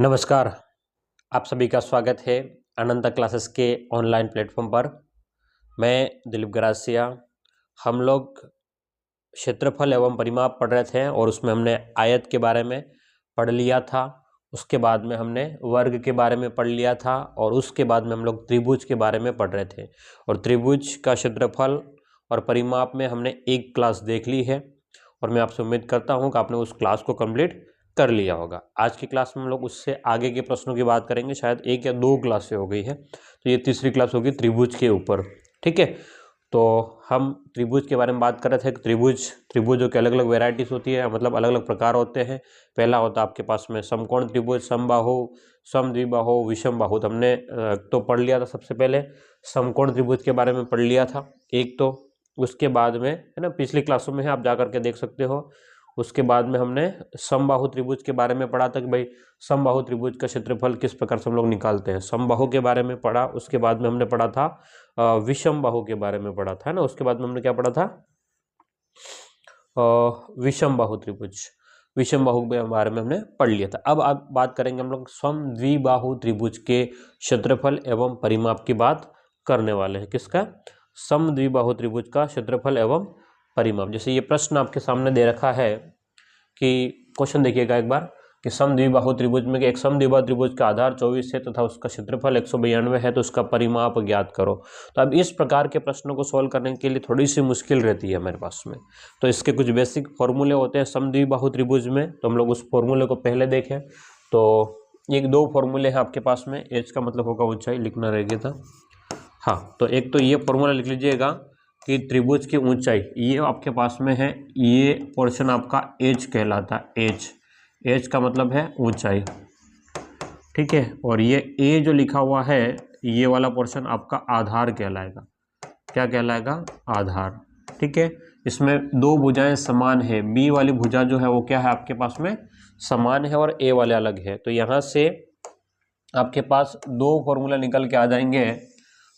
नमस्कार। आप सभी का स्वागत है अनंता क्लासेस के ऑनलाइन प्लेटफॉर्म पर। मैं दिलीप गरासिया। हम लोग क्षेत्रफल एवं परिमाप पढ़ रहे थे और उसमें हमने आयत के बारे में पढ़ लिया था। उसके बाद में हमने वर्ग के बारे में पढ़ लिया था और उसके बाद में हम लोग त्रिभुज के बारे में पढ़ रहे थे। और त्रिभुज का क्षेत्रफल और परिमाप में हमने एक क्लास देख ली है और मैं आपसे उम्मीद करता हूं कि आपने उस क्लास को कंप्लीट कर लिया होगा। आज की क्लास में हम लोग उससे आगे के प्रश्नों की बात करेंगे। शायद एक या दो क्लासें हो गई है, तो ये तीसरी क्लास होगी त्रिभुज के ऊपर। ठीक है, तो हम त्रिभुज के बारे में बात कर रहे थे कि त्रिभुजों की अलग अलग वेराइटीज होती है, मतलब अलग अलग प्रकार होते हैं। पहला होता है आपके पास में समकोण त्रिभुज, समबाहु, समद्विबाहु, विषमबाहु। तो हमने तो पढ़ लिया था। सबसे पहले समकोण त्रिभुज के बारे में पढ़ लिया था एक, तो उसके बाद में है ना, पिछली क्लासों में है, आप जा करके देख सकते हो। उसके बाद में हमने समबाहु त्रिभुज के बारे में पढ़ा था कि भाई समबाहु त्रिभुज का क्षेत्रफल किस प्रकार से हम लोग निकालते हैं, समबाहु के बारे में पढ़ा। उसके बाद में हमने पढ़ा था विषमबाहु के बारे में पढ़ा था ना। उसके बाद में हमने क्या पढ़ा था, विषमबाहु त्रिभुज, विषमबाहु के बारे में हमने पढ़ लिया था। अब आप बात करेंगे हम लोग समद्विबाहु त्रिभुज के क्षेत्रफल एवं परिमाप की बात करने वाले हैं। किसका? समद्विबाहु त्रिभुज का क्षेत्रफल एवं परिमाप। जैसे ये प्रश्न आपके सामने दे रखा है कि क्वेश्चन देखिएगा एक बार कि समद्विबाहु त्रिभुज में एक समद्विबाहु त्रिभुज का आधार 24 है तथा उसका क्षेत्रफल 192 है, तो उसका परिमाप ज्ञात करो। तो अब इस प्रकार के प्रश्नों को सॉल्व करने के लिए थोड़ी सी मुश्किल रहती है हमारे पास में। तो इसके कुछ बेसिक फॉर्मूले होते हैं समद्विबाहु त्रिभुज में, तो हम लोग उस फॉर्मूले को पहले देखें। तो एक दो फॉर्मूले हैं आपके पास में। एच का मतलब होगा ऊंचाई, लिखना रहेगा था। हाँ, तो एक तो ये फॉर्मूला लिख लीजिएगा कि त्रिभुज की ऊंचाई, ये आपके पास में है, ये पोर्शन आपका एच कहलाता है। एच का मतलब है ऊंचाई, ठीक है। और ये ए जो लिखा हुआ है, ये वाला पोर्शन आपका आधार कहलाएगा। क्या कहलाएगा? आधार, ठीक है। इसमें दो भुजाएं समान है, बी वाली भुजा जो है वो क्या है आपके पास में, समान है, और ए वाले अलग है। तो यहाँ से आपके पास दो फॉर्मूला निकल के आ जाएंगे।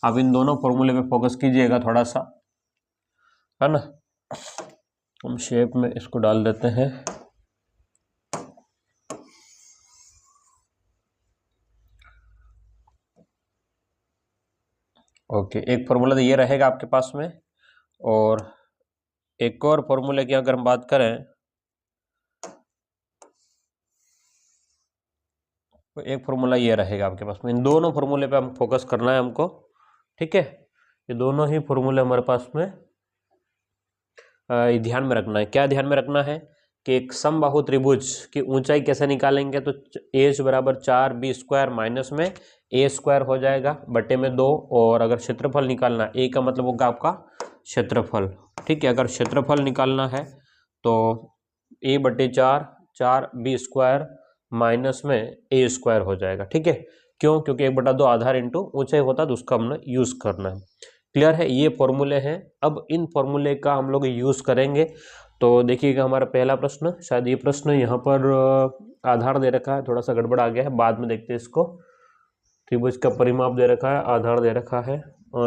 अब इन दोनों फॉर्मूले पे फोकस कीजिएगा थोड़ा सा, है ना। हम शेप में इसको डाल देते हैं। ओके, एक फॉर्मूला तो ये रहेगा आपके पास में, और एक और फॉर्मूले की अगर हम बात करें तो एक फॉर्मूला ये रहेगा आपके पास में। इन दोनों फॉर्मूले पे हम फोकस करना है हमको, ठीक है। ये दोनों ही फॉर्मूले हमारे पास में ध्यान में रखना है। क्या ध्यान में रखना है कि एक समबाहु त्रिभुज की ऊंचाई कैसे निकालेंगे, तो एच बराबर 4b² माइनस में a² हो जाएगा बटे में 2। और अगर क्षेत्रफल निकालना, ए का मतलब होगा आपका क्षेत्रफल, ठीक है। अगर क्षेत्रफल निकालना है तो a/4, 4b² माइनस में a² हो जाएगा, ठीक है। क्यों? क्योंकि 1/2 आधार इंटू ऊंचाई होता है, तो उसका हमने यूज करना है। क्लियर है? ये फॉर्मूले हैं। अब इन फॉर्मूले का हम लोग यूज करेंगे। तो देखिएगा हमारा पहला प्रश्न, शायद ये प्रश्न यहाँ पर आधार दे रखा है, थोड़ा सा गड़बड़ आ गया है, बाद में देखते हैं इसको। त्रिभुज का परिमाप दे रखा है, आधार दे रखा है,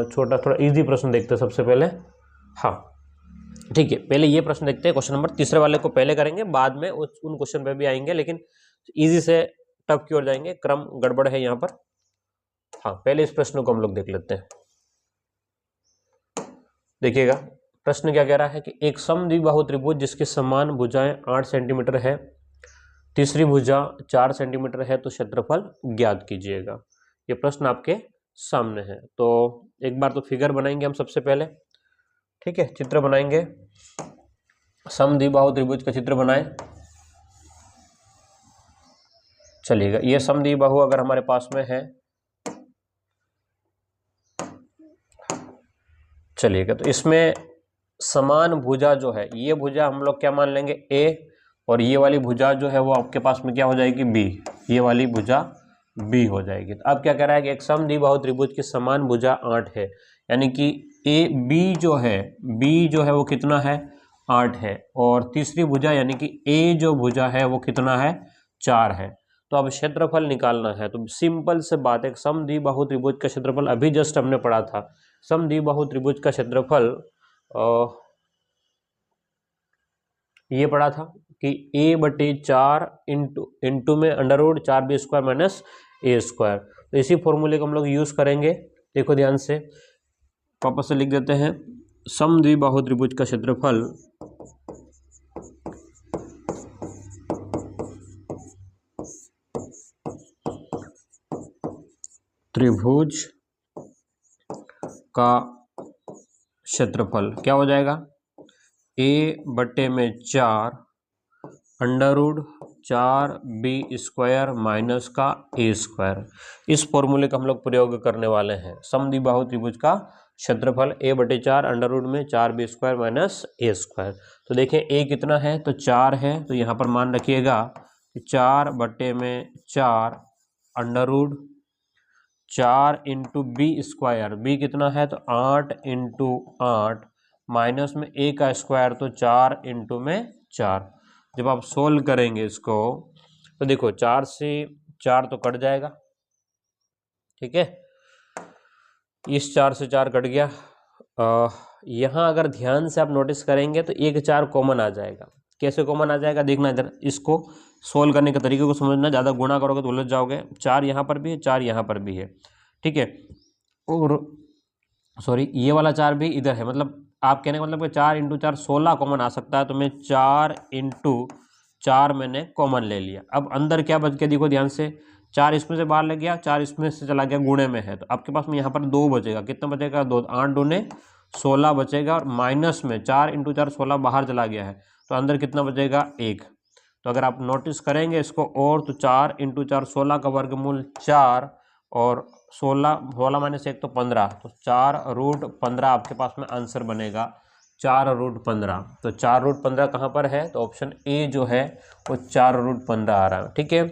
छोटा थोड़ा इजी प्रश्न देखते हैं सबसे पहले। हाँ, ठीक है, पहले ये प्रश्न देखते हैं। क्वेश्चन नंबर तीसरे वाले को पहले करेंगे, बाद में उन क्वेश्चन पे भी आएंगे, लेकिन इजी से टफ की ओर जाएंगे। क्रम गड़बड़ है यहाँ पर। हाँ, पहले इस प्रश्न को हम लोग देख लेते हैं। देखिएगा प्रश्न क्या कह रहा है कि एक समद्विबाहु त्रिभुज जिसकी समान भुजाएं 8 सेंटीमीटर है, तीसरी भुजा 4 सेंटीमीटर है, तो क्षेत्रफल ज्ञात कीजिएगा। ये प्रश्न आपके सामने है। तो एक बार तो फिगर बनाएंगे हम सबसे पहले, ठीक है। चित्र बनाएंगे, समद्विबाहु त्रिभुज का चित्र बनाएं। चलिएगा, ये समद्विबाहु अगर हमारे पास में है, चलिएगा, तो इसमें समान भुजा जो है, ये भुजा हम लोग क्या मान लेंगे, ए, और ये वाली भुजा जो है वो आपके पास में क्या हो जाएगी, बी। ये वाली भुजा बी हो जाएगी। तो अब क्या कह रहा है कि एक समद्विबाहु त्रिभुज की समान भुजा 8 है, यानी कि ए बी जो है वो कितना है, 8 है। और तीसरी भुजा यानी कि ए जो भुजा है वो कितना है, 4 है। तो अब क्षेत्रफल निकालना है। तो सिंपल से बात है, समद्विबाहु त्रिभुज का क्षेत्रफल अभी जस्ट हमने पढ़ा था। समद्विबाहु त्रिभुज का क्षेत्रफल ये पढ़ा था कि a/4 इंटू में under root 4b² minus a²। तो इसी फॉर्मूले को हम लोग यूज करेंगे। देखो ध्यान से, वापस से लिख देते हैं, समद्विबाहु त्रिभुज का क्षेत्रफल त्रिभुज का क्षेत्रफल क्या हो जाएगा, a/4 under root 4b² minus का a²। इस फॉर्मूले का हम लोग प्रयोग करने वाले हैं। समद्विबाहु त्रिभुज का क्षेत्रफल a/4 अंडर रूट में 4b² माइनस a²। तो देखें a कितना है, तो 4 है, तो यहाँ पर मान रखिएगा कि 4/4 under root 4 into b², b कितना है, तो 8 इंटू 8 माइनस में a² तो 4 इंटू में 4। जब आप सोल्व करेंगे इसको तो देखो 4 से 4 तो कट जाएगा, ठीक है, इस 4 से 4 कट गया। यहाँ अगर ध्यान से आप नोटिस करेंगे तो एक 4 कॉमन आ जाएगा। कैसे कॉमन आ जाएगा देखना, इधर इसको सोल्व करने के तरीके को समझना, ज़्यादा गुणा करोगे तो उलझ जाओगे। 4 यहाँ पर भी है, 4 यहाँ पर भी है, ठीक है, और सॉरी ये वाला 4 भी इधर है, मतलब आप कहने का मतलब कि 4 इंटू 4 16 कॉमन आ सकता है, तो मैं 4 इंटू 4 मैंने कॉमन ले लिया। अब अंदर क्या बच गया, देखो ध्यान से, 4 इसमें से बाहर ले गया, 4 इसमें से चला गया, गुणे में है, तो आपके पास में यहाँ पर 2 बचेगा। कितना बचेगा, 2, 8 दूने 16 बचेगा, और माइनस में 4 इंटू 4 16 बाहर चला गया है, तो अंदर कितना बचेगा, 1। तो अगर आप नोटिस करेंगे इसको और, तो 4 इंटू 4 16 का वर्गमूल 4, और 16 माइनस 1 तो 15, तो 4√15 आपके पास में आंसर बनेगा, 4√15। तो 4√15 कहाँ पर है, तो ऑप्शन ए जो है वो 4√15 आ रहा है, ठीक है।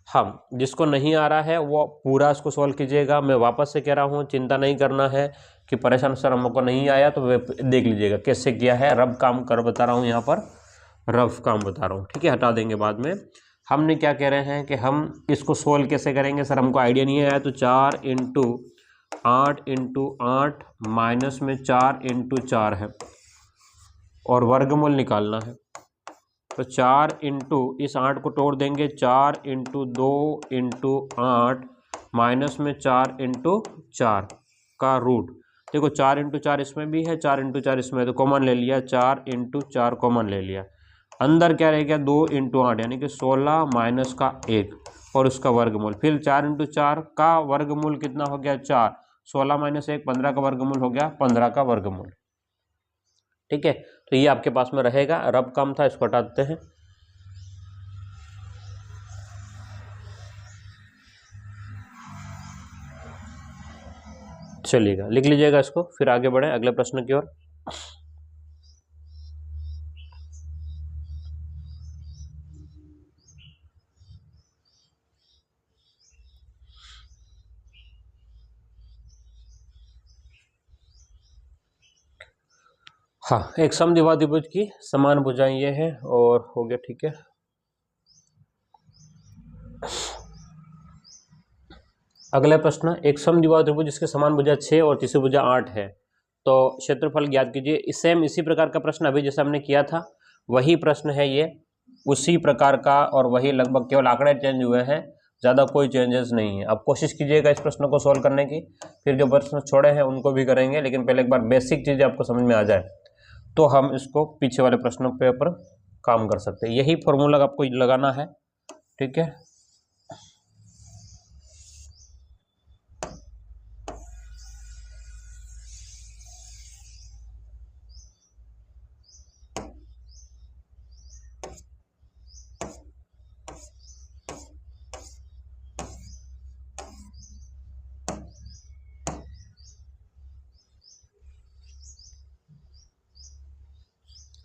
हम जिसको नहीं आ रहा है वो पूरा इसको सॉल्व कीजिएगा। मैं वापस से कह रहा हूँ, चिंता नहीं करना है कि परेशान सर हमको नहीं आया, तो देख लीजिएगा कैसे किया है, रफ काम कर बता रहा हूँ, यहाँ पर रफ काम बता रहा हूँ, ठीक है, हटा देंगे बाद में। हमने क्या कह रहे हैं कि हम इसको सोल्व कैसे करेंगे, सर हमको आइडिया नहीं आया, तो 4 इंटू 8 इंटू 8 माइनस में 4 इंटू 4 है, और वर्गमूल निकालना है। तो 4 इंटू इस 8 को तोड़ देंगे, 4 इंटू 2 इंटू 8 माइनस में 4 इंटू 4 का रूट। देखो 4 इंटू 4 इसमें भी है, 4 इंटू 4 इसमें, तो कॉमन ले लिया, 4 इंटू 4 कॉमन ले लिया। अंदर क्या रह गया, 2 इंटू 8 यानी कि 16 माइनस का 1 और उसका वर्गमूल। फिर 4 इंटू 4 का वर्गमूल कितना हो गया, 4, 16 माइनस 1 15 का वर्गमूल हो गया, 15 का वर्गमूल, ठीक है। तो ये आपके पास में रहेगा, रब कम था, इसको हटा देते हैं। चलिएगा, लिख लीजिएगा इसको, फिर आगे बढ़े अगले प्रश्न की ओर। हाँ, एक समद्विबाहु त्रिभुज की समान भुजाएं ये है, और हो गया, ठीक है। अगला प्रश्न, एक समद्विबाहु त्रिभुज जिसके समान भुजा 6 और तीसरी भुजा 8 है, तो क्षेत्रफल ज्ञात कीजिए। सेम इसी प्रकार का प्रश्न अभी जैसे हमने किया था वही प्रश्न है ये, उसी प्रकार का, और वही लगभग, केवल आंकड़े चेंज हुए हैं, ज़्यादा कोई चेंजेस नहीं है। अब कोशिश कीजिएगा इस प्रश्न को सॉल्व करने की, फिर जो प्रश्न छोड़े हैं उनको भी करेंगे, लेकिन पहले एक बार बेसिक चीज़ें आपको समझ में आ जाए तो हम इसको पीछे वाले प्रश्नों पे ऊपर काम कर सकते हैं। यही फॉर्मूला आपको लगाना है, ठीक है।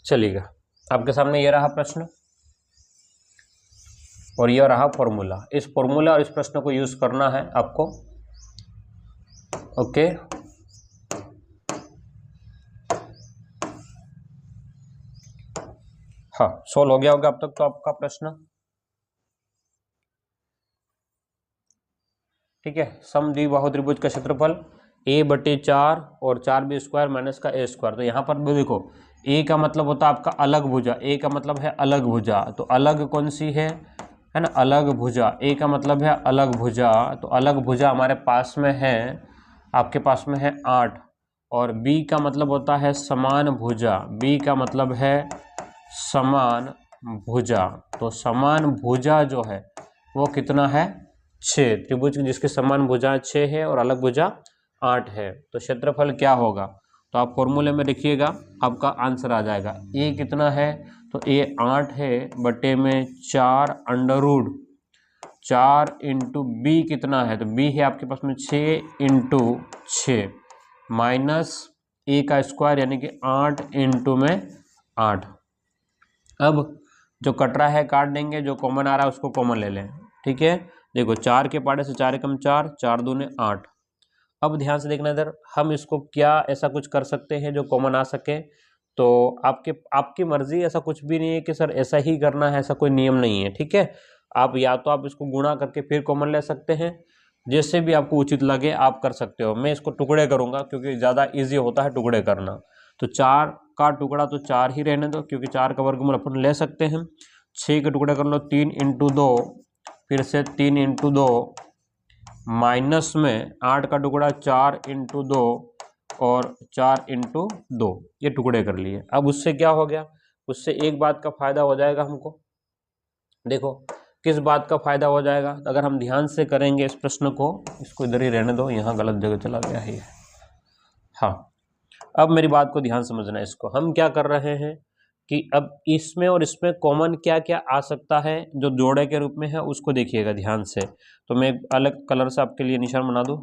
चलिएगा, आपके सामने ये रहा प्रश्न और ये रहा फॉर्मूला। इस फॉर्मूला और इस प्रश्न को यूज करना है आपको, ओके। हाँ, सोल्व हो गया होगा अब तक तो आपका प्रश्न, ठीक है। समद्विबाहु त्रिभुज का क्षेत्रफल a/4 और 4b² माइनस का a²। तो यहाँ पर भी देखो a का मतलब होता है आपका अलग भुजा, a का मतलब है अलग भुजा, तो अलग कौन सी है ना, अलग भुजा। a का मतलब है अलग भुजा, तो अलग भुजा हमारे पास में है, आपके पास में है 8। और b का मतलब होता है समान भुजा, b का मतलब है समान भुजा। तो समान भुजा जो है वो कितना है, 6। त्रिभुज जिसके समान भुजा 6 है और अलग भुजा 8 है, तो क्षेत्रफल क्या होगा, तो आप फॉर्मूले में लिखिएगा, आपका आंसर आ जाएगा। ए कितना है, तो ए 8 है बटे में 4 अंडर रूट 4 इंटू बी कितना है, तो बी है आपके पास में 6 इंटू 6 माइनस ए का स्क्वायर यानी कि 8 इंटू में 8। अब जो कट रहा है काट देंगे, जो कॉमन आ रहा है उसको कॉमन ले लें, ठीक है। देखो 4 के पाड़े से 4 एकम 4, 4 दूने 8। अब ध्यान से देखना इधर, हम इसको क्या ऐसा कुछ कर सकते हैं जो कॉमन आ सके, तो आपकी मर्जी, ऐसा कुछ भी नहीं है कि सर ऐसा ही करना है, ऐसा कोई नियम नहीं है, ठीक है। आप या तो आप इसको गुणा करके फिर कॉमन ले सकते हैं, जैसे भी आपको उचित लगे आप कर सकते हो। मैं इसको टुकड़े करूंगा क्योंकि ज़्यादा ईजी होता है टुकड़े करना। तो 4 का टुकड़ा तो 4 ही रहने दो, क्योंकि 4 का वर्गमूल अपन ले सकते हैं। 6 के टुकड़े कर लो, 3 इंटू 2, फिर से 3 इंटू 2 माइनस में 8 का टुकड़ा 4 इंटू 2 और 4 इंटू 2, ये टुकड़े कर लिए। अब उससे क्या हो गया, उससे एक बात का फायदा हो जाएगा हमको। देखो किस बात का फायदा हो जाएगा, अगर हम ध्यान से करेंगे इस प्रश्न को, इसको इधर ही रहने दो, यहाँ गलत जगह चला गया है। हाँ, अब मेरी बात को ध्यान समझना, इसको हम क्या कर रहे हैं कि अब इसमें और इसमें कॉमन क्या क्या आ सकता है जो जोड़े के रूप में है, उसको देखिएगा ध्यान से। तो मैं अलग कलर से आपके लिए निशान बना दूं,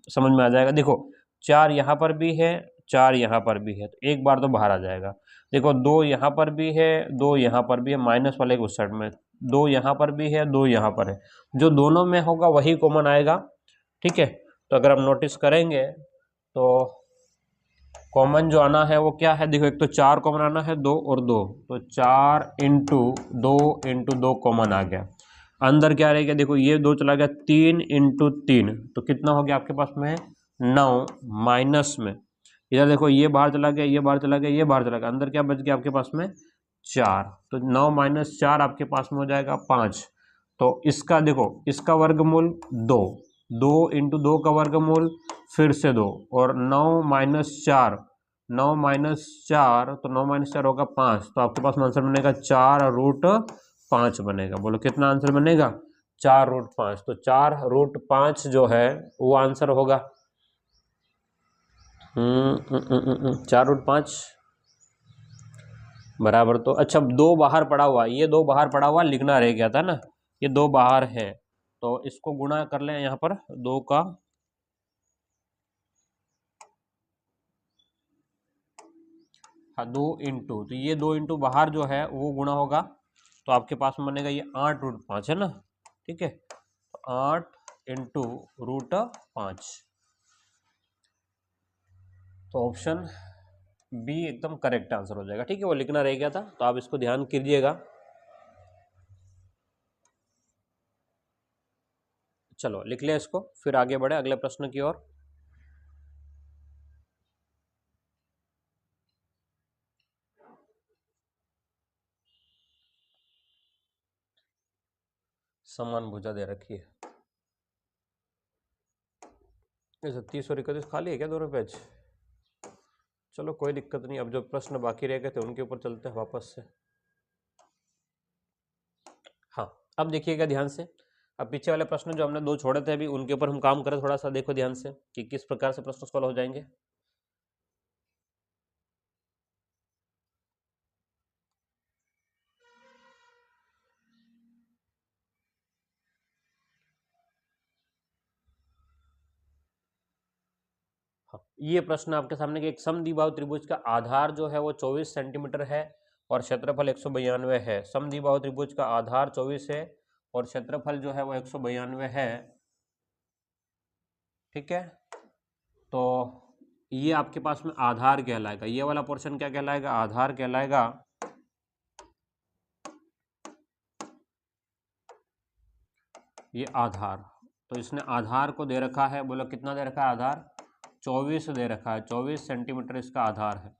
समझ में आ जाएगा। देखो 4 यहाँ पर भी है, 4 यहाँ पर भी है, तो एक बार तो बाहर आ जाएगा। देखो 2 यहाँ पर भी है, 2 यहाँ पर भी है, माइनस वाले उस साइड में 2 यहाँ पर भी है, 2 यहाँ पर है, जो दोनों में होगा वही कॉमन आएगा, ठीक है। तो अगर हम नोटिस करेंगे तो कॉमन जो आना है वो क्या है, देखो एक तो 4 कॉमन आना है, 2 और 2, तो 4 इंटू 2 कॉमन आ गया। अंदर क्या रहेगा, देखो ये 2 चला गया, 3 इंटू 3, तो कितना हो गया आपके पास में 9 माइनस में, इधर देखो ये बाहर चला गया, ये बाहर चला गया, ये बाहर चला गया, अंदर क्या बच गया आपके पास में 4, तो 9 माइनस 4 आपके पास में हो जाएगा 5। तो इसका देखो इसका वर्गमूल 2, 2 इंटू 2 का वर्गमूल फिर से 2, और 9 माइनस 4, 9 माइनस 4, तो 9 माइनस 4 होगा 5, तो आपके पास में आंसर बनेगा 4 रूट 5 बनेगा। बोलो कितना आंसर बनेगा, 4 रूट 5। तो 4 रूट 5 जो है वो आंसर होगा। 4 रूट 5 बराबर, तो अच्छा 2 बाहर पड़ा हुआ, ये 2 बाहर पड़ा हुआ लिखना रह गया था ना, ये 2 बाहर है, तो इसको गुणा कर लें यहाँ पर 2 का, हाँ 2 इंटू, तो ये 2 इंटू बाहर जो है वो गुणा होगा, तो आपके पास में बनेगा ये 8 रूट 5 है ना, ठीक है। तो 8 इंटू रूट 5, तो ऑप्शन बी एकदम करेक्ट आंसर हो जाएगा, ठीक है। वो लिखना रह गया था, तो आप इसको ध्यान कीजिएगा। चलो लिख लिया इसको, फिर आगे बढ़े अगले प्रश्न की ओर। समान भुजा दे रखी है, 30 और 31 खाली है क्या दोनों पेज, चलो कोई दिक्कत नहीं। अब जो प्रश्न बाकी रह गए थे उनके ऊपर चलते हैं वापस से। हाँ, अब देखिएगा ध्यान से, अब पीछे वाले प्रश्न जो हमने 2 छोड़े थे अभी, उनके ऊपर हम काम करें, थोड़ा सा देखो ध्यान से कि किस प्रकार से प्रश्न सॉल्व हो जाएंगे। हाँ, ये प्रश्न आपके सामने कि एक समद्विबाहु त्रिभुज का आधार जो है वो 24 सेंटीमीटर है और क्षेत्रफल 192 है। समद्विबाहु त्रिभुज का आधार 24 है और क्षेत्रफल जो है वो 192 है, ठीक है। तो ये आपके पास में आधार कहलाएगा, ये वाला पोर्शन क्या कहलाएगा, आधार कहलाएगा। ये आधार, तो इसने आधार को दे रखा है, बोलो कितना दे रखा है आधार, 24 दे रखा है, 24 सेंटीमीटर इसका आधार है।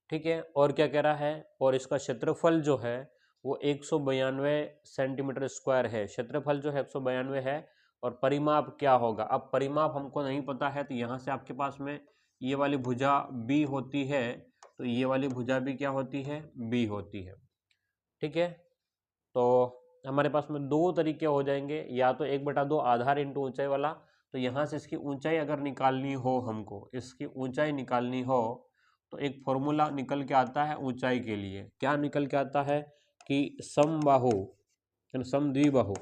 ठीक है, और क्या कह रहा है, और इसका क्षेत्रफल जो है वो 192 सेंटीमीटर स्क्वायर है। क्षेत्रफल जो है 192 है, और परिमाप क्या होगा, अब परिमाप हमको नहीं पता है, तो यहाँ से आपके पास में ये वाली भुजा बी होती है, तो ये वाली भुजा भी क्या होती है, बी होती है। ठीक है, तो हमारे पास में दो तरीके हो जाएंगे, या तो 1/2 आधार इंटू ऊंचाई वाला, तो यहाँ से इसकी ऊंचाई अगर निकालनी हो, हमको इसकी ऊंचाई निकालनी हो, तो एक फॉर्मूला निकल के आता है ऊंचाई के लिए। क्या निकल के आता है कि समबाहु समद्विबाहु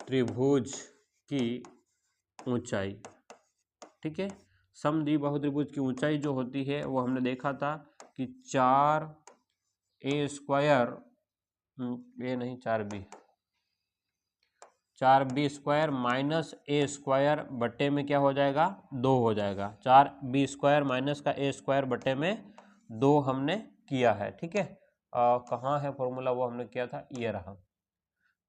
त्रिभुज की ऊंचाई। ठीक है, समद्विबाहु त्रिभुज की ऊंचाई जो होती है वो हमने देखा था कि 4a स्क्वायर, ये नहीं 4b स्क्वायर माइनस ए स्क्वायर बटे में क्या हो जाएगा, 2 हो जाएगा। 4b स्क्वायर माइनस का ए स्क्वायर बटे में 2 हमने किया है। ठीक है, कहाँ है फॉर्मूला, वो हमने किया था, ये रहा,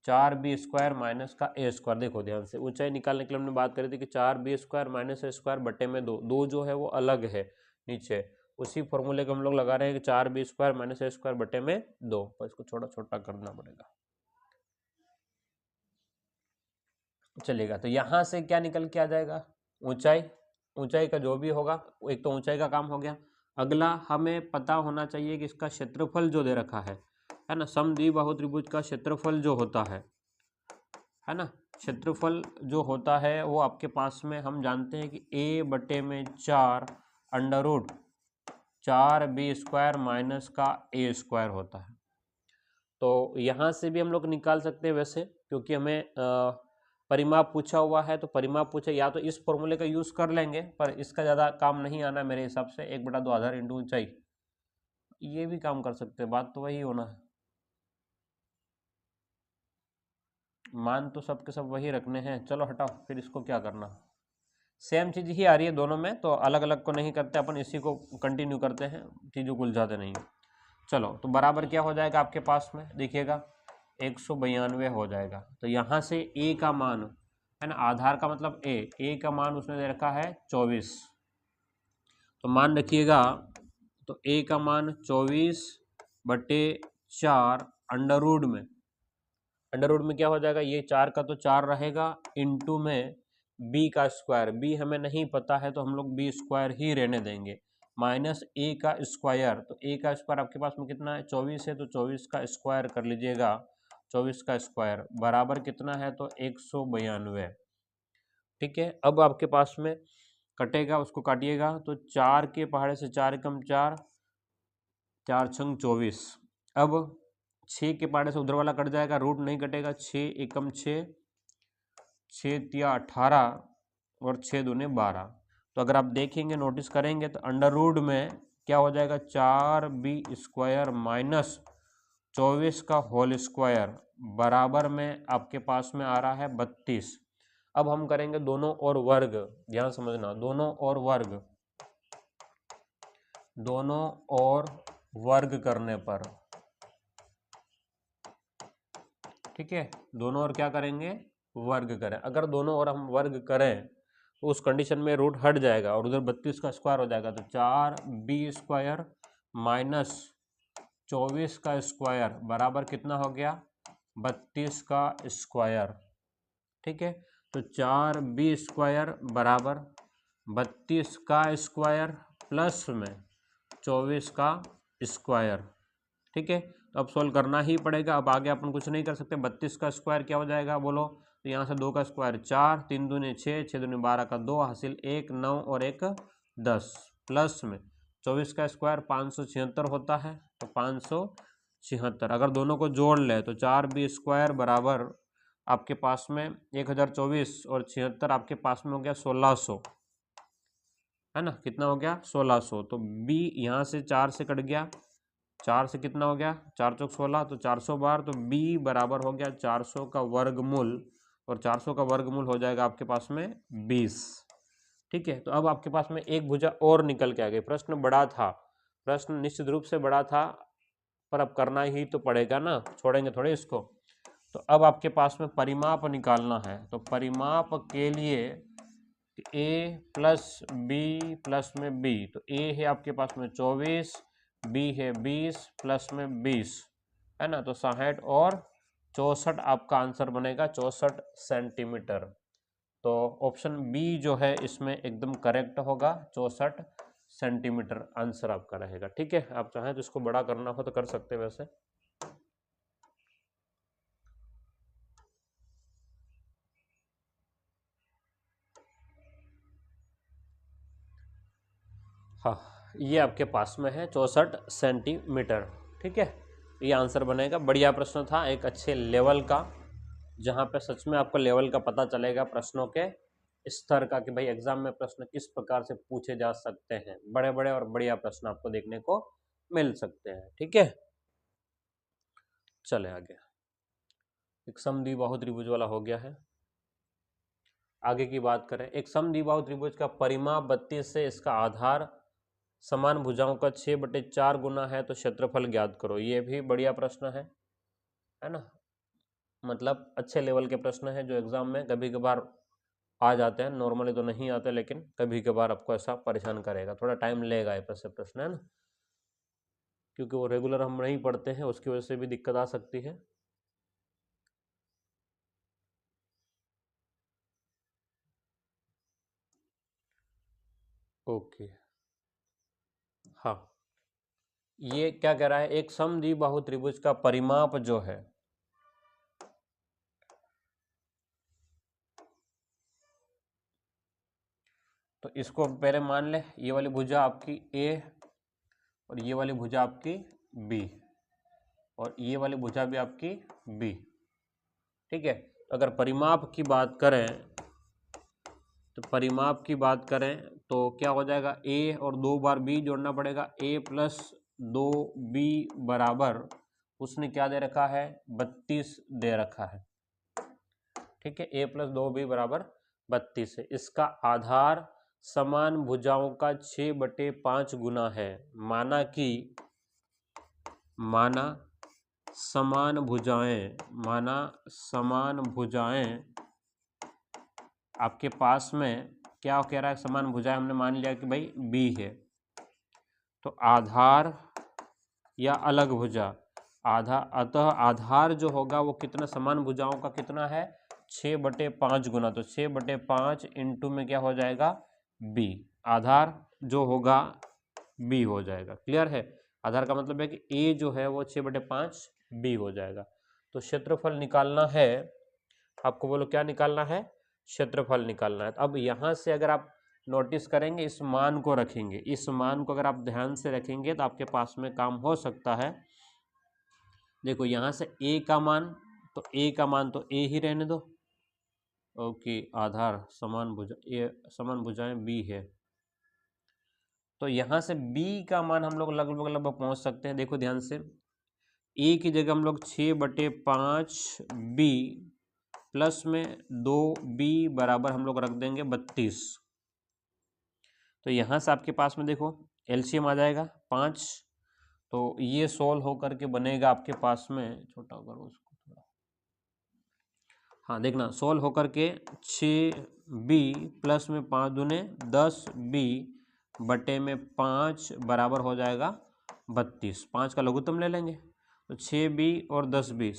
4b स्क्वायर माइनस का ए स्क्वायर। देखो ध्यान से, ऊंचाई निकालने के लिए हमने बात करी थी कि 4b स्क्वायर माइनस ए स्क्वायर बटे में 2 जो है वो अलग है नीचे, उसी फॉर्मूले को हम लोग लगा रहे हैं कि 4b स्क्वायर माइनस ए स्क्वायर बटे में 2, पर इसको छोटा छोटा करना पड़ेगा, चलेगा। तो यहाँ से क्या निकल के आ जाएगा, ऊंचाई का जो भी होगा, एक तो ऊंचाई का काम हो गया। अगला हमें पता होना चाहिए कि इसका क्षेत्रफल जो दे रखा है ना, समद्विबाहु त्रिभुज का क्षेत्रफल जो होता है ना, क्षेत्रफल जो होता है वो आपके पास में हम जानते हैं कि a बटे में 4 under root 4b square minus का a स्क्वायर होता है। तो यहाँ से भी हम लोग निकाल सकते हैं वैसे, क्योंकि हमें परिमाप पूछा हुआ है, तो परिमाप पूछे या तो इस फॉर्मूले का यूज़ कर लेंगे, पर इसका ज़्यादा काम नहीं आना मेरे हिसाब से। 1/2 आधार इंटू ऊंचाई, ये भी काम कर सकते हैं, बात तो वही होना है, मान तो सबके सब वही रखने हैं। चलो हटाओ, फिर इसको क्या करना, सेम चीज़ ही आ रही है दोनों में, तो अलग अलग को नहीं करते अपन, इसी को कंटिन्यू करते हैं, चीज़ों को उलझाते नहीं। चलो, तो बराबर क्या हो जाएगा आपके पास में, देखिएगा 192 हो जाएगा। तो यहाँ से a का मान है ना, आधार का मतलब a का मान उसने दे रखा है 24, तो मान रखिएगा, तो a का मान 24/4 अंडर रूट में क्या हो जाएगा, ये 4 का तो 4 रहेगा, इंटू में b का स्क्वायर, b हमें नहीं पता है तो हम लोग b स्क्वायर ही रहने देंगे, माइनस a का स्क्वायर, तो a का स्क्वायर आपके पास में कितना है, 24 है, तो 24 का स्क्वायर कर लीजिएगा, 24 का स्क्वायर बराबर कितना है, तो 192। ठीक है, अब आपके पास में कटेगा, उसको काटिएगा, तो 4 के पहाड़े से 4 कम 4, 4 छंग 24। अब 6 के पहाड़े से उधर वाला कट जाएगा, रूट नहीं कटेगा, 6 एकम 6, 6 तिया 18 और 6 दूने 12। तो अगर आप देखेंगे, नोटिस करेंगे, तो अंडर रूट में क्या हो जाएगा, 4b स्क्वायर माइनस 24 का होल स्क्वायर बराबर में आपके पास में आ रहा है 32। अब हम करेंगे दोनों और वर्ग, ध्यान समझना, दोनों और वर्ग करने पर, ठीक है, दोनों और क्या करेंगे, वर्ग करें। अगर दोनों और हम वर्ग करें तो उस कंडीशन में रूट हट जाएगा और उधर 32 का स्क्वायर हो जाएगा, तो 4b स्क्वायर माइनस 24 का स्क्वायर बराबर कितना हो गया, 32 का स्क्वायर। ठीक है, तो 4b स्क्वायर बराबर 32 का स्क्वायर प्लस में 24 का स्क्वायर। ठीक है, तो अब सॉल्व करना ही पड़ेगा, अब आगे अपन कुछ नहीं कर सकते। 32 का स्क्वायर क्या हो जाएगा बोलो, तो यहाँ से 2 का स्क्वायर 4, 3 दूने 6, 6 दूने 12 का 2 हासिल 1 9 और 1 10, प्लस में 24 का स्क्वायर 576 होता है, तो 576। अगर दोनों को जोड़ ले तो 4b स्क्वायर बराबर आपके पास में 1024 और 76 आपके पास में हो गया 1600, है ना, कितना हो गया 1600। तो b यहाँ से 4 से कट गया, 4 से कितना हो गया, 4 चौक 16, तो 400 बार, तो b बराबर हो गया 400 का वर्गमूल, और 400 का वर्गमूल हो जाएगा आपके पास में 20। ठीक है, तो अब आपके पास में एक भुजा और निकल के आ गई। प्रश्न बड़ा था, प्रश्न निश्चित रूप से बड़ा था, पर अब करना ही तो पड़ेगा ना, छोड़ेंगे थोड़े इसको। तो अब आपके पास में परिमाप निकालना है, तो परिमाप के लिए a प्लस बी प्लस में b, तो a है आपके पास में 24, b है 20 प्लस में 20, है ना, तो 60 और 64 आपका आंसर बनेगा 64 सेंटीमीटर। तो ऑप्शन बी जो है इसमें एकदम करेक्ट होगा, 64 सेंटीमीटर आंसर आपका रहेगा। ठीक है, आप चाहें तो इसको बड़ा करना हो तो कर सकते हैं वैसे। हाँ, ये आपके पास में है 64 सेंटीमीटर। ठीक है, ये आंसर बनेगा। बढ़िया प्रश्न था, एक अच्छे लेवल का, जहाँ पे सच में आपको लेवल का पता चलेगा प्रश्नों के स्तर का, कि भाई एग्जाम में प्रश्न किस प्रकार से पूछे जा सकते हैं। बड़े बड़े और बढ़िया प्रश्न आपको देखने को मिल सकते हैं। ठीक है, चले आगे। एक समद्विबाहु त्रिभुज वाला हो गया है। आगे की बात करें, एक समद्विबाहु त्रिभुज का परिमाप 32 से इसका आधार समान भुजाओं का 6/4 गुना है, तो क्षेत्रफल ज्ञात करो। ये भी बढ़िया प्रश्न है ना, मतलब अच्छे लेवल के प्रश्न है जो एग्जाम में कभी कभार आ जाते हैं, नॉर्मली तो नहीं आते, लेकिन कभी कभार आपको ऐसा परेशान करेगा, थोड़ा टाइम लेगा ये प्रश्न, है ना, क्योंकि वो रेगुलर हम नहीं पढ़ते हैं, उसकी वजह से भी दिक्कत आ सकती है। ओके, हाँ, ये क्या कह रहा है, एक समद्विबाहु त्रिभुज का परिमाप जो है, तो इसको पहले मान ले, ये वाली भुजा आपकी ए और ये वाली भुजा आपकी बी और ये वाली भुजा भी आपकी बी। ठीक है, तो अगर परिमाप की बात करें, तो परिमाप की बात करें तो क्या हो जाएगा, ए और 2 बार बी जोड़ना पड़ेगा, a प्लस 2b बराबर, उसने क्या दे रखा है, 32 दे रखा है। ठीक है, a प्लस 2b बराबर 32 है। इसका आधार समान भुजाओं का 6/5 गुना है। माना समान भुजाएं आपके पास में क्या कह रहा है, समान भुजाएं हमने मान लिया कि भाई बी है, तो आधार या अलग भुजा, अतः आधार जो होगा वो कितना, समान भुजाओं का कितना है, 6/5 गुना, तो 6/5 इंटू में क्या हो जाएगा, बी। आधार जो होगा बी हो जाएगा। क्लियर है, आधार का मतलब है कि ए जो है वो 6/5 बी हो जाएगा। तो क्षेत्रफल निकालना है आपको, बोलो क्या निकालना है, क्षेत्रफल निकालना है। अब यहाँ से अगर आप नोटिस करेंगे, इस मान को रखेंगे, इस मान को अगर आप ध्यान से रखेंगे तो आपके पास में काम हो सकता है। देखो यहाँ से a का मान, तो a का मान तो a ही रहने दो। ओके, आधार समान भुजाएं b है, तो यहाँ से b का मान हम लोग लगभग लगभग पहुँच सकते हैं। देखो ध्यान से, a की जगह हम लोग 6/5 b प्लस में 2b बराबर हम लोग रख देंगे 32। तो यहाँ से आपके पास में देखो एलसीएम आ जाएगा 5, तो ये सोल्व होकर के बनेगा आपके पास में, छोटा करो उसको थोड़ा, हाँ देखना, सोल्व होकर के 6b प्लस में 5 दूने 10b बटे में 5 बराबर हो जाएगा 32। 5 का लघुत्तम ले लेंगे, तो 6b और 10b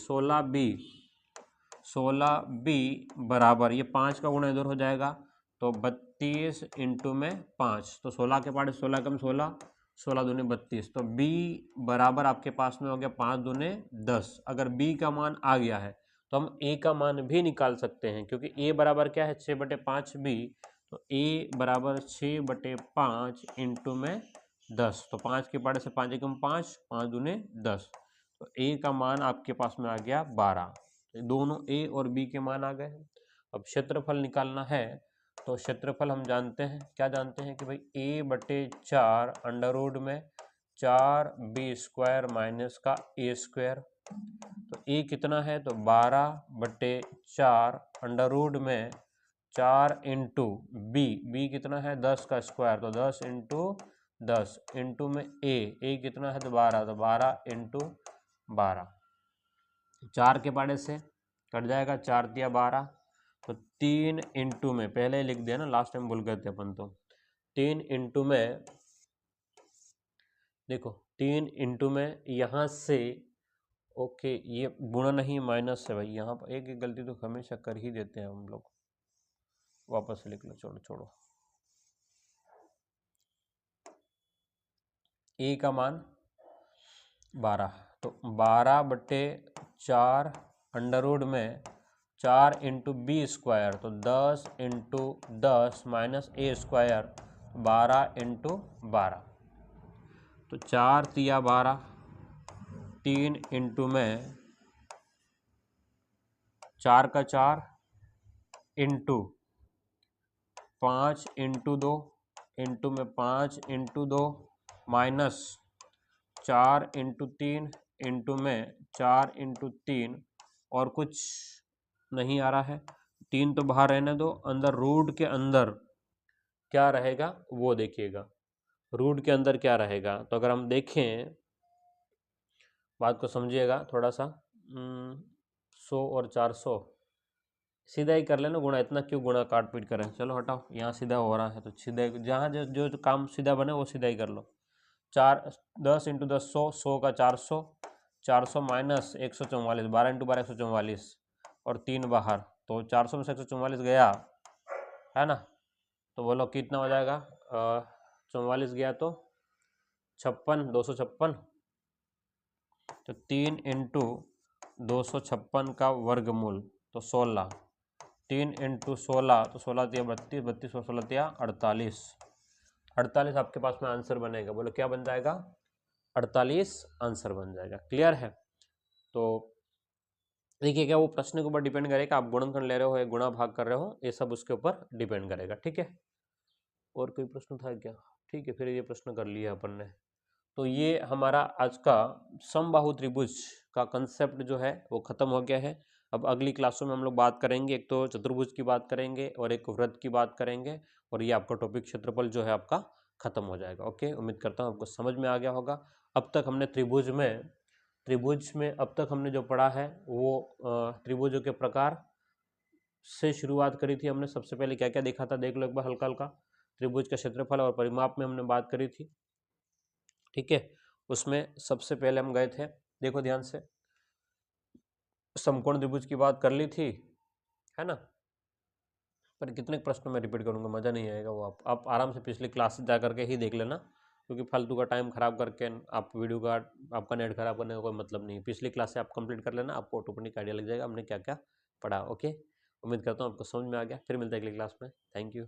16b बराबर, ये 5 का गुणा इधर हो जाएगा, तो 32 इंटू में 5, तो 16 के पास 16 कम 16, 16 दूने 32, तो b बराबर आपके पास में हो गया 5 दूने 10। अगर b का मान आ गया है तो हम a का मान भी निकाल सकते हैं, क्योंकि a बराबर क्या है, 6/5b, तो a बराबर 6/5 इंटू में 10, तो 5 के पाड़े से 5 एकम 5, 5 दूने 10, तो a का मान आपके पास में आ गया 12। दोनों a और b के मान आ गए हैं। अब क्षेत्रफल निकालना है, तो क्षेत्रफल हम जानते हैं, क्या जानते हैं कि भाई a/4 अंडर रूट में 4b² माइनस का a², तो a कितना है, तो 12/4 अंडर रूट में 4 इंटू b कितना है, 10 का स्क्वायर, तो 10 इंटू 10 इंटू में a कितना है, तो 12, तो 12 इंटू 12, 4 के पाड़े से कट जाएगा, 4 तिया 12, तो 3 इंटू में पहले ही लिख दिया ना, लास्ट टाइम भूल गए थे अपन तो। 3 इंटू में देखो, 3 इंटू में यहाँ से, ओके ये गुणा नहीं माइनस है भाई, यहाँ पर एक गलती तो हमेशा कर ही देते हैं हम लोग, वापस लिख लो, छोड़ो छोड़ो। ए का मान 12, तो 12/4 अंडर रूट में 4 इंटू बी स्क्वायर, तो 10 इंटू 10 माइनस ए स्क्वायर, 12 इंटू 12, तो 4 तिया 12, 3 इंटू में 4 का 4 इंटू 5 इंटू 2 इंटू में 5 इंटू 2 माइनस 4 इंटू 3 इंटू में 4 इंटू 3, और कुछ नहीं आ रहा है, 3 तो बाहर रहने दो, अंदर रूट के अंदर क्या रहेगा वो देखिएगा, रूट के अंदर क्या रहेगा। तो अगर हम देखें, बात को समझिएगा थोड़ा सा, 100 और 400 सीधा ही कर लेना गुणा, इतना क्यों गुणा काट पीट करें, चलो हटाओ, यहाँ सीधा हो रहा है तो सीधा, जहाँ जो काम सीधा बने वो सीधा ही कर लो। 10 इंटू 10 100, 100 का 400, 400 माइनस 144, 12 इंटू 12 144, और 3 बाहर, तो 400 में से 144 गया है ना, तो बोलो कितना हो जाएगा, 44 गया तो 56, 256, तो 3 इंटू 256 का वर्गमूल, तो 16, 3 इंटू 16, तो 16 तिया 32, 32 और 16 तिया 48, 48 आपके पास में आंसर बनेगा, बोलो क्या बन जाएगा, 48 आंसर बन जाएगा। क्लियर है। तो देखिए क्या वो प्रश्न के ऊपर डिपेंड करेगा, आप गुणनखंड ले रहे हो या गुणा भाग कर रहे हो, ये सब उसके ऊपर डिपेंड करेगा। ठीक है, और कोई प्रश्न था क्या? ठीक है, फिर ये प्रश्न कर लिया अपन ने। तो ये हमारा आज का समबाहु त्रिभुज का कंसेप्ट जो है वो खत्म हो गया है। अब अगली क्लासों में हम लोग बात करेंगे, एक तो चतुर्भुज की बात करेंगे और एक वृत्त की बात करेंगे, और ये आपका टॉपिक क्षेत्रफल जो है आपका खत्म हो जाएगा। ओके, उम्मीद करता हूँ आपको समझ में आ गया होगा। अब तक हमने त्रिभुज में अब तक हमने जो पढ़ा है वो त्रिभुजों के प्रकार से शुरुआत करी थी हमने। सबसे पहले क्या क्या देखा था देख लो एक बार हल्का हल्का। त्रिभुज का क्षेत्रफल और परिमाप में हमने बात करी थी। ठीक है, उसमें सबसे पहले हम गए थे, देखो ध्यान से, समकोण त्रिभुज की बात कर ली थी, है ना। पर कितने प्रश्न में रिपीट करूंगा, मजा नहीं आएगा, वो आप आराम से पिछली क्लास जा करके ही देख लेना, क्योंकि फालतू का टाइम खराब करके आप वीडियो का आपका नेट खराब करने का कोई मतलब नहीं है। पिछली क्लास से आप कंप्लीट कर लेना, आपको ऑटोमेटिक आइडिया लग जाएगा हमने क्या क्या पढ़ा। ओके, उम्मीद करता हूँ आपको समझ में आ गया। फिर मिलते हैं अगली क्लास में। Thank you.